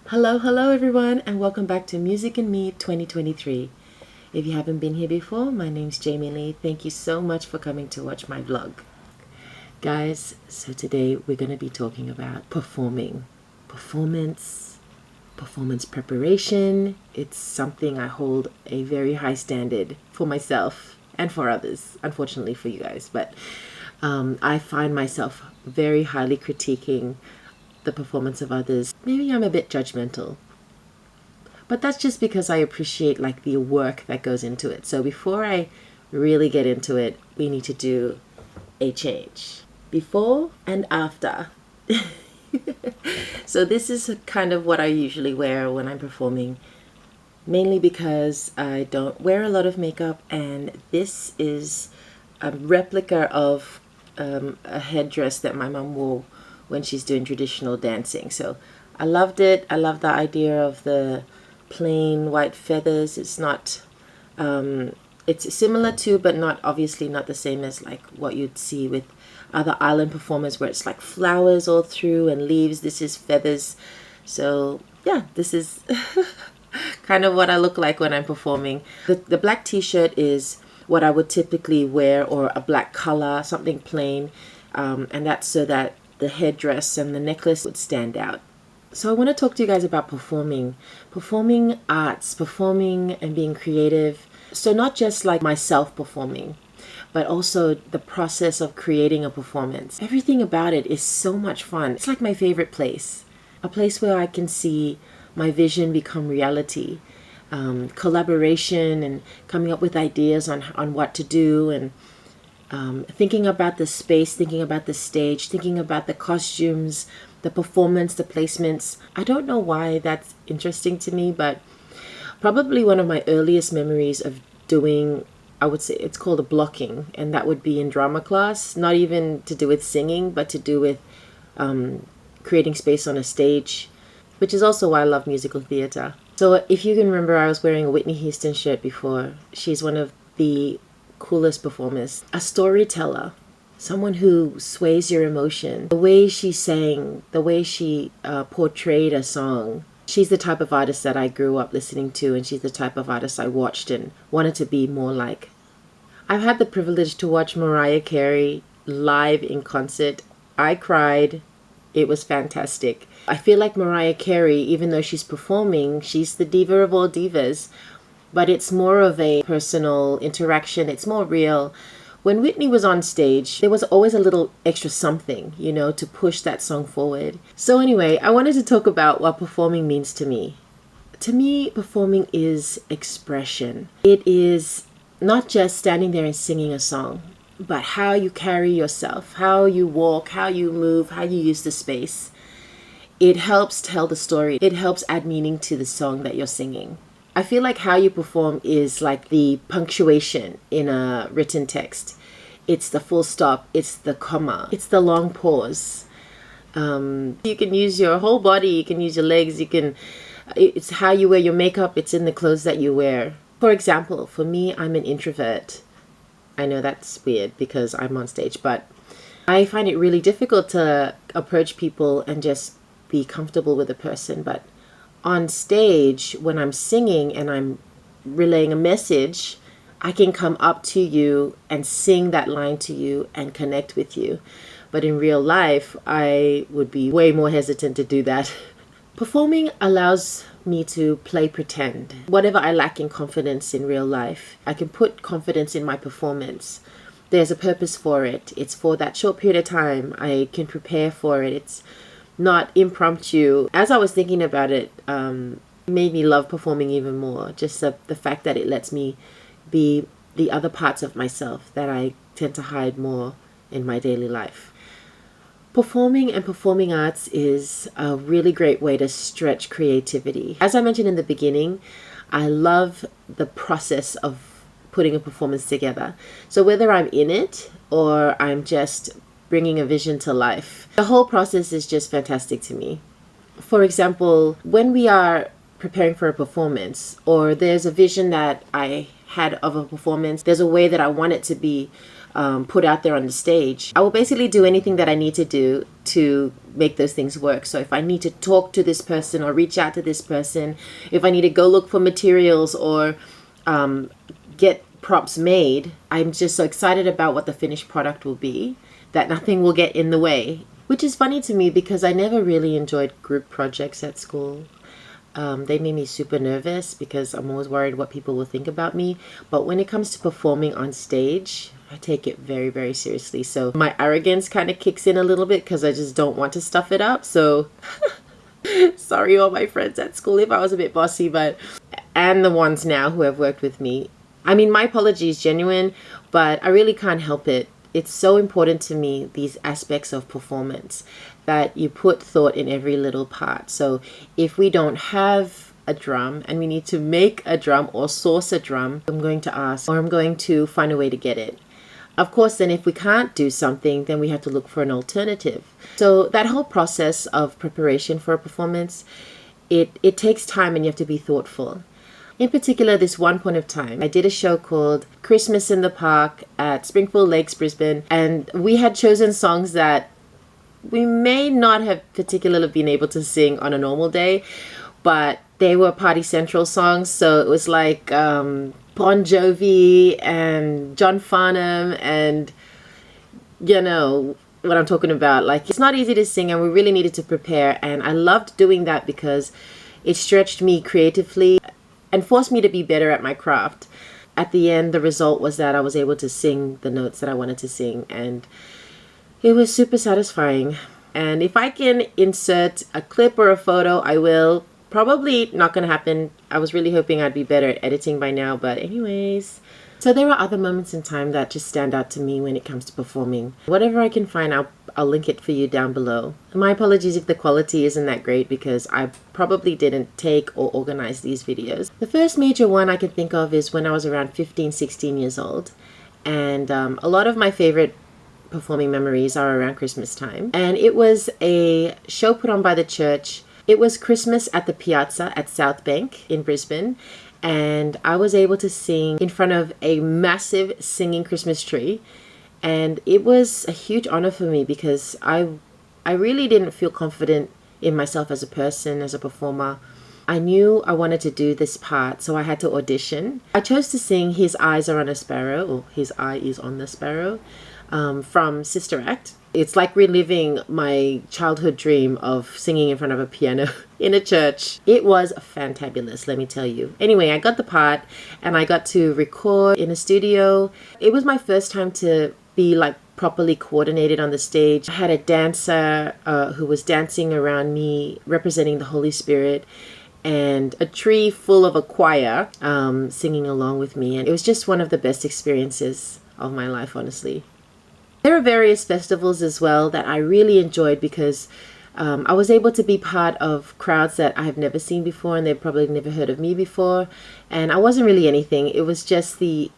Hello everyone, and welcome back to Music and Me 2023. If you haven't been here before, my name's Jlee. Thank you so much for coming to watch my vlog. Guys, so today we're going to be talking about performing. Performance preparation. It's something I hold a very high standard for myself and for others, unfortunately for you guys. But I find myself very highly critiquing the performance of others. Maybe I'm a bit judgmental, but that's just because I appreciate the work that goes into it. So before I really get into it, we need to do a change before and after. So this is kind of what I usually wear when I'm performing, mainly because I don't wear a lot of makeup, and this is a replica of a headdress that my mom wore when she's doing traditional dancing. So I loved it. I love the idea of the plain white feathers. It's not it's similar to, but not obviously not the same as what you'd see with other island performers, where it's like flowers all through and leaves. This is feathers. So yeah, this is kind of what I look like when I'm performing. The black t-shirt is what I would typically wear, or a black color, something plain, and that's so that the headdress and the necklace would stand out. So I want to talk to you guys about performing arts, performing and being creative. So not just like myself performing, but also the process of creating a performance. Everything about it is so much fun. It's like my favorite place, a place where I can see my vision become reality, collaboration and coming up with ideas on what to do, and thinking about the space, thinking about the stage, thinking about the costumes, the performance, the placements. I don't know why that's interesting to me, but probably one of my earliest memories of doing, I would say it's called a blocking, and that would be in drama class, not even to do with singing, but to do with creating space on a stage, which is also why I love musical theater. So if you can remember, I was wearing a Whitney Houston shirt before. She's one of the coolest performers, a storyteller, someone who sways your emotion. The way she sang, the way she portrayed a song. She's the type of artist that I grew up listening to, and she's the type of artist I watched and wanted to be more like. I've had the privilege to watch Mariah Carey live in concert. I cried. It was fantastic. I feel like Mariah Carey, even though she's performing, she's the diva of all divas, but it's more of a personal interaction. It's more real. When Whitney was on stage, there was always a little extra something, to push that song forward. So anyway, I wanted to talk about what performing means to me. To me, performing is expression. It is not just standing there and singing a song, but how you carry yourself, how you walk, how you move, how you use the space. It helps tell the story. It helps add meaning to the song that you're singing. I feel like how you perform is like the punctuation in a written text. It's the full stop, it's the comma, it's the long pause. You can use your whole body, you can use your legs, it's how you wear your makeup, it's in the clothes that you wear. For example, for me, I'm an introvert. I know that's weird because I'm on stage, but I find it really difficult to approach people and just be comfortable with a person. But on stage, when I'm singing and I'm relaying a message, I can come up to you and sing that line to you and connect with you. But in real life, I would be way more hesitant to do that. Performing allows me to play pretend. Whatever I lack in confidence in real life, I can put confidence in my performance. There's a purpose for it. It's for that short period of time. I can prepare for it. It's not impromptu. As I was thinking about it, it made me love performing even more. Just the fact that it lets me be the other parts of myself that I tend to hide more in my daily life. Performing and performing arts is a really great way to stretch creativity. As I mentioned in the beginning, I love the process of putting a performance together. So whether I'm in it or I'm just bringing a vision to life, the whole process is just fantastic to me. For example, when we are preparing for a performance, or there's a vision that I had of a performance, there's a way that I want it to be put out there on the stage. I will basically do anything that I need to do to make those things work. So if I need to talk to this person or reach out to this person, if I need to go look for materials or get props made, I'm just so excited about what the finished product will be that nothing will get in the way. Which is funny to me because I never really enjoyed group projects at school. They made me super nervous because I'm always worried what people will think about me. But when it comes to performing on stage, I take it very, very seriously. So my arrogance kind of kicks in a little bit because I just don't want to stuff it up. So sorry all my friends at school if I was a bit bossy, and the ones now who have worked with me. I mean, my apology is genuine, but I really can't help it. It's so important to me, these aspects of performance, that you put thought in every little part. So if we don't have a drum and we need to make a drum or source a drum, I'm going to ask, or I'm going to find a way to get it. Of course, then if we can't do something, then we have to look for an alternative. So that whole process of preparation for a performance, it takes time and you have to be thoughtful. In particular, this one point of time, I did a show called Christmas in the Park at Springfield Lakes, Brisbane, and we had chosen songs that we may not have particularly been able to sing on a normal day, but they were Party Central songs. So it was like Bon Jovi and John Farnham, and you know what I'm talking about. Like, it's not easy to sing and we really needed to prepare, and I loved doing that because it stretched me creatively and forced me to be better at my craft. At the end, the result was that I was able to sing the notes that I wanted to sing, and it was super satisfying. And if I can insert a clip or a photo, I will. Probably not going to happen. I was really hoping I'd be better at editing by now, but anyways. So there are other moments in time that just stand out to me when it comes to performing. Whatever I can find, I'll link it for you down below. My apologies if the quality isn't that great because I probably didn't take or organize these videos. The first major one I can think of is when I was around 15, 16 years old. And a lot of my favorite performing memories are around Christmas time. And it was a show put on by the church. It was Christmas at the Piazza at South Bank in Brisbane. And I was able to sing in front of a massive singing Christmas tree. And it was a huge honor for me because I really didn't feel confident in myself as a person, as a performer. I knew I wanted to do this part, so I had to audition. I chose to sing His Eyes Are on a Sparrow, or His Eye Is on the Sparrow, from Sister Act. It's like reliving my childhood dream of singing in front of a piano in a church. It was fantabulous, let me tell you. Anyway, I got the part and I got to record in a studio. It was my first time to be like properly coordinated on the stage. I had a dancer who was dancing around me, representing the Holy Spirit, and a tree full of a choir singing along with me. And it was just one of the best experiences of my life, honestly. There are various festivals as well that I really enjoyed because I was able to be part of crowds that I have never seen before and they've probably never heard of me before. And I wasn't really anything. It was just the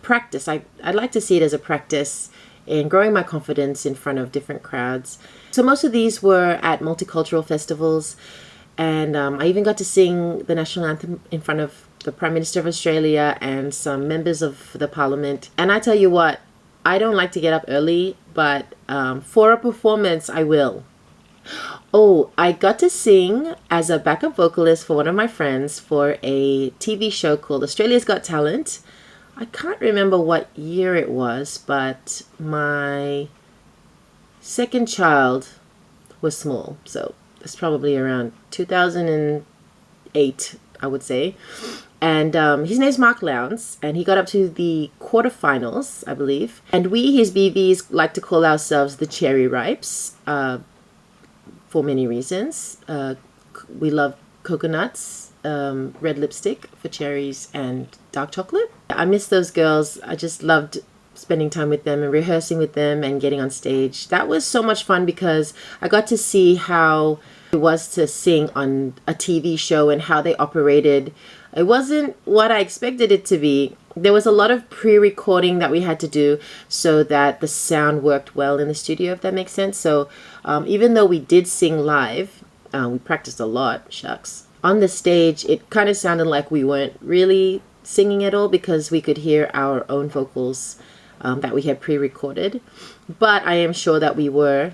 practice. I'd like to see it as a practice in growing my confidence in front of different crowds. So most of these were at multicultural festivals. And I even got to sing the national anthem in front of the Prime Minister of Australia and some members of the Parliament. And I tell you what, I don't like to get up early, but for a performance, I will. Oh, I got to sing as a backup vocalist for one of my friends for a TV show called Australia's Got Talent. I can't remember what year it was, but my second child was small. So it's probably around 2008, I would say. And his name's Mark Lowndes, and he got up to the quarterfinals, I believe. And we, his BVs, like to call ourselves the Cherry Ripes for many reasons. We love coconuts, red lipstick for cherries, and dark chocolate. I miss those girls. I just loved spending time with them and rehearsing with them and getting on stage. That was so much fun because I got to see how it was to sing on a TV show and how they operated. It wasn't what I expected it to be. There was a lot of pre-recording that we had to do so that the sound worked well in the studio, if that makes sense. So even though we did sing live, we practiced a lot, shucks. On the stage, it kind of sounded like we weren't really singing at all because we could hear our own vocals that we had pre-recorded, but I am sure that we were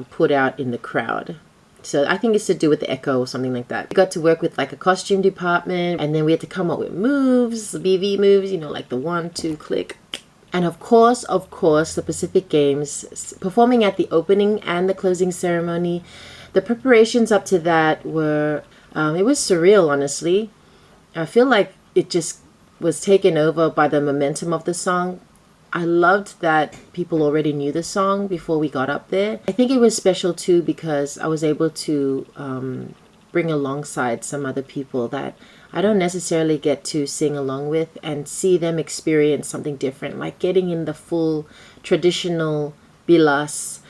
put out in the crowd. So I think it's to do with the echo or something like that. We got to work with like a costume department, and then we had to come up with moves, BV moves, you know, like the 1, 2 click. And of course, the Pacific Games, performing at the opening and the closing ceremony. The preparations up to that were, it was surreal, honestly. I feel like it just was taken over by the momentum of the song. I loved that people already knew the song before we got up there. I think it was special too because I was able to bring alongside some other people that I don't necessarily get to sing along with and see them experience something different, like getting in the full traditional bilas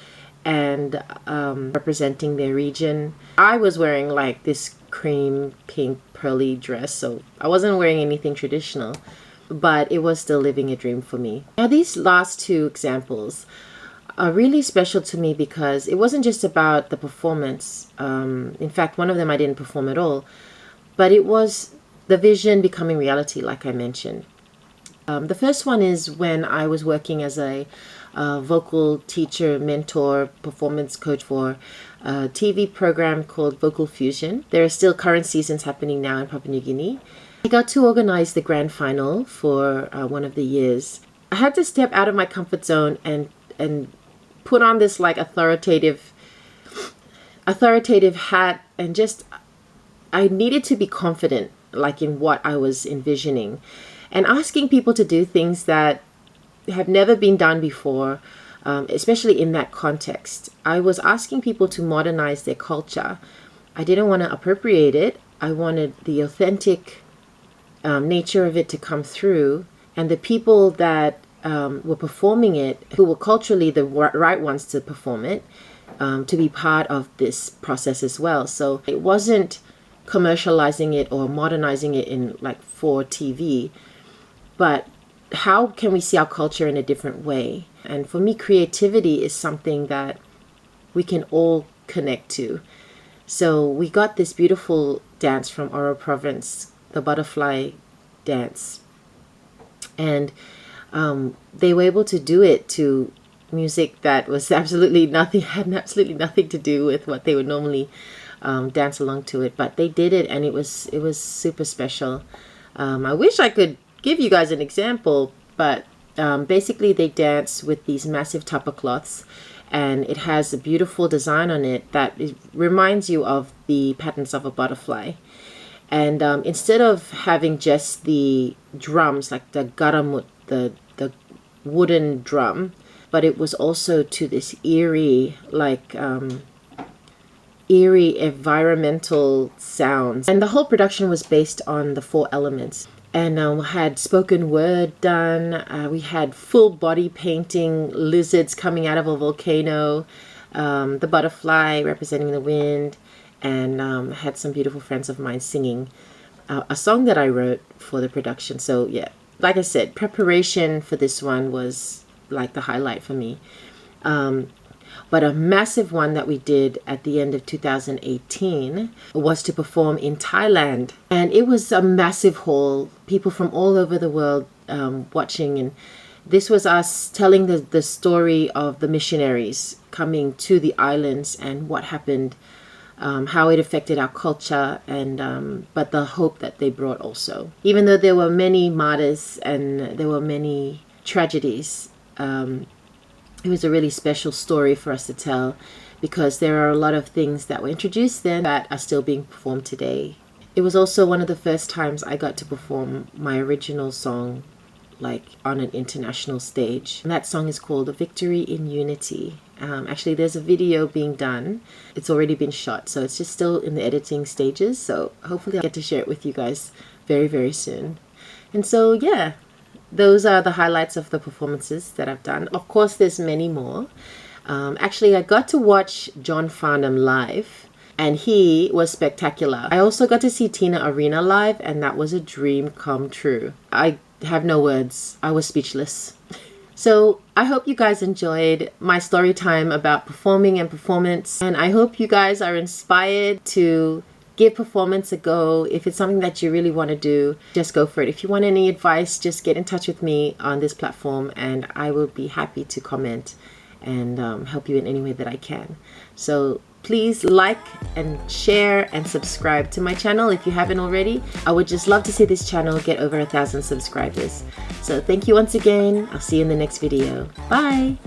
and representing their region. I was wearing like this cream pink pearly dress, so I wasn't wearing anything traditional, but it was still living a dream for me. Now these last two examples are really special to me because it wasn't just about the performance. In fact, one of them I didn't perform at all, but it was the vision becoming reality, like I mentioned. The first one is when I was working as a vocal teacher, mentor, performance coach for a TV program called Vocal Fusion. There are still current seasons happening now in Papua New Guinea. I got to organize the grand final for one of the years. I had to step out of my comfort zone and put on this like authoritative hat, and just I needed to be confident like in what I was envisioning and asking people to do things that have never been done before, especially in that context. I was asking people to modernize their culture. I didn't want to appropriate it. I wanted the authentic nature of it to come through, and the people that were performing it, who were culturally the right ones to perform it, to be part of this process as well. So it wasn't commercializing it or modernizing it in like for TV, but how can we see our culture in a different way? And for me, creativity is something that we can all connect to. So we got this beautiful dance from Oro Province, the butterfly dance, and they were able to do it to music that was absolutely nothing, had absolutely nothing to do with what they would normally dance along to it, but they did it, and it was super special. I wish I could give you guys an example, but basically they dance with these massive tapa cloths, and it has a beautiful design on it that reminds you of the patterns of a butterfly. And instead of having just the drums, like the garamut, the wooden drum, but it was also to this eerie environmental sounds. And the whole production was based on the 4 elements. And had spoken word done. We had full body painting, lizards coming out of a volcano, the butterfly representing the wind, and had some beautiful friends of mine singing a song that I wrote for the production. So yeah, like I said, preparation for this one was like the highlight for me. But a massive one that we did at the end of 2018 was to perform in Thailand. And it was a massive hall, people from all over the world watching. And this was us telling the story of the missionaries coming to the islands and what happened, how it affected our culture, and but the hope that they brought also. Even though there were many martyrs and there were many tragedies, it was a really special story for us to tell, because there are a lot of things that were introduced then that are still being performed today. It was also one of the first times I got to perform my original song like on an international stage. And that song is called A Victory in Unity. Actually, there's a video being done. It's already been shot, so it's just still in the editing stages. So hopefully I'll get to share it with you guys very, very soon. And so, yeah, those are the highlights of the performances that I've done. Of course, there's many more. Actually, I got to watch John Farnham live, and he was spectacular. I also got to see Tina Arena live, and that was a dream come true. I have no words. I was speechless. So I hope you guys enjoyed my story time about performing and performance, and I hope you guys are inspired to give performance a go. If it's something that you really want to do, just go for it. If you want any advice, just get in touch with me on this platform and I will be happy to comment and help you in any way that I can. So please like and share and subscribe to my channel if you haven't already. I would just love to see this channel get over 1,000 subscribers. So thank you once again. I'll see you in the next video. Bye.